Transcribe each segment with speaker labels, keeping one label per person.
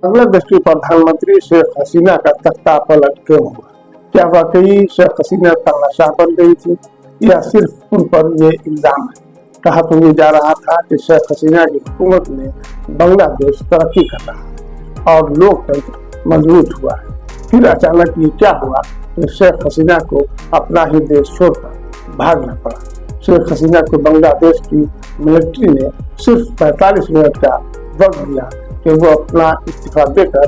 Speaker 1: बांग्लादेश की प्रधानमंत्री शेख हसीना का तख्ता पलट क्यों हुआ? क्या वाकई शेख हसीना तानाशाह बन गई थी या सिर्फ उन पर ये इल्जाम है? कहा तो ये जा रहा था कि शेख हसीना की हुकूमत में बांग्लादेश तरक्की कर रहा है और लोकतंत्र मजबूत हुआ है। फिर अचानक ये क्या हुआ कि शेख हसीना को अपना ही देश छोड़कर भागना पड़ा। शेख हसीना को बांग्लादेश की मिलिट्री ने सिर्फ 45 मिनट का वक्त दिया कि वो अपना इस्तीफा देकर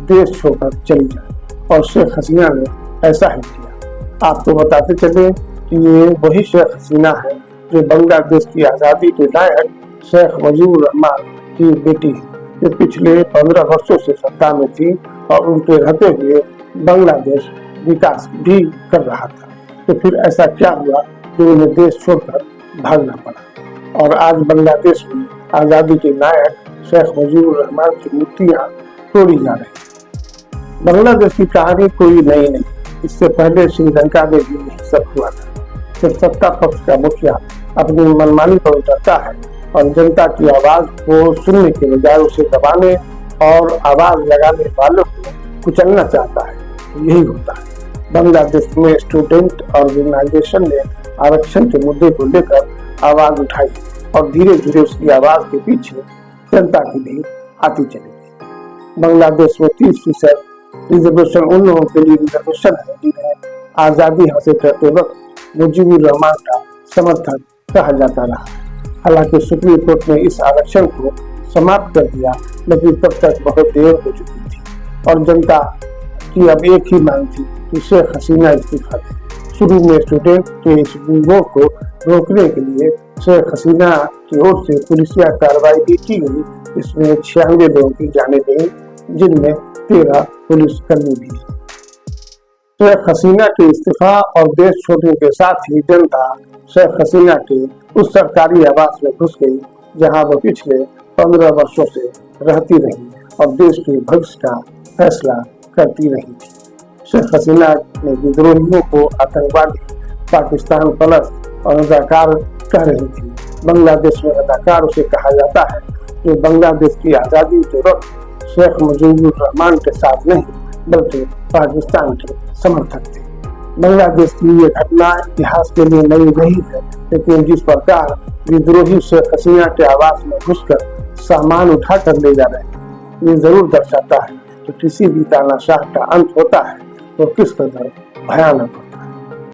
Speaker 1: देश छोड़कर चली जाए और शेख हसीना ने ऐसा ही किया। आपको बताते चले कि ये वही शेख हसीना है जो बांग्लादेश की आज़ादी के नायक शेख मुजीबुर रहमान की बेटी है, जो पिछले 15 वर्षों से सत्ता में थी और उनके रहते हुए बांग्लादेश विकास भी कर रहा था। तो फिर ऐसा क्या हुआ कि उन्हें देश छोड़कर भागना पड़ा और आज बांग्लादेश में आज़ादी के नायक शेख मुजीबुर रहमान की मूर्तियां तोड़ी जा रही। बांग्लादेश की कहानी कोई नई नहीं, इससे पहले श्रीलंका में भी यही सब हुआ था। सिर्फ सत्ता पक्ष का मुखिया अपनी मनमानी पर उतरता है और जनता की आवाज को सुनने के बजाय उसे दबाने और आवाज लगाने वालों को कुचलना चाहता है। यही होता है। बांग्लादेश में स्टूडेंट ऑर्गेनाइजेशन ने आरक्षण के मुद्दे को लेकर आवाज उठाई और धीरे धीरे उसकी आवाज के पीछे जनता की भी आती चली गई। बांग्लादेश में 30% रिजर्वेशन उन लोगों के लिए रिजर्वेशन है जिन्हें आजादी हासिल करते वक्त मुजीबुर रहमान का समर्थक कहा जाता रहा। हालांकि सुप्रीम कोर्ट ने इस आरक्षण को समाप्त कर दिया, लेकिन तब तक बहुत देर हो चुकी थी और जनता की अब एक ही मांग थी कि शेख हसीना इस्तीफा दे। शुरू में स्टूडेंट के इस विरोध को रोकने के लिए शेख हसीना की ओर से पुलिसिया कार्रवाई भी की गई। इसमें 96 लोगों की जाने गई, जिनमें 13 पुलिसकर्मी भी। शेख हसीना के इस्तीफा और देश छोड़ने के साथ ही जनता शेख हसीना के उस सरकारी आवास में घुस गई जहां वो पिछले 15 वर्षों से रहती रही और देश के भविष्य का फैसला करती रही थी। शेख हसीना ने विद्रोहियों को आतंकवादी, पाकिस्तान प्लस और रजाकार कह रही थी। बांग्लादेश में रजाकार उसे कहा जाता है जो बांग्लादेश की आज़ादी के वक्त शेख मुजीबुर रहमान के साथ नहीं बल्कि पाकिस्तान के समर्थक थे। बांग्लादेश की ये घटना इतिहास के लिए नई नहीं है, लेकिन जिस प्रकार विद्रोही शेख हसीना के आवास में घुसकर सामान उठा कर ले जा रहे हैं, ये जरूर दर्शाता है कि किसी भी तानाशाह का अंत होता है तो किस कदर भयानक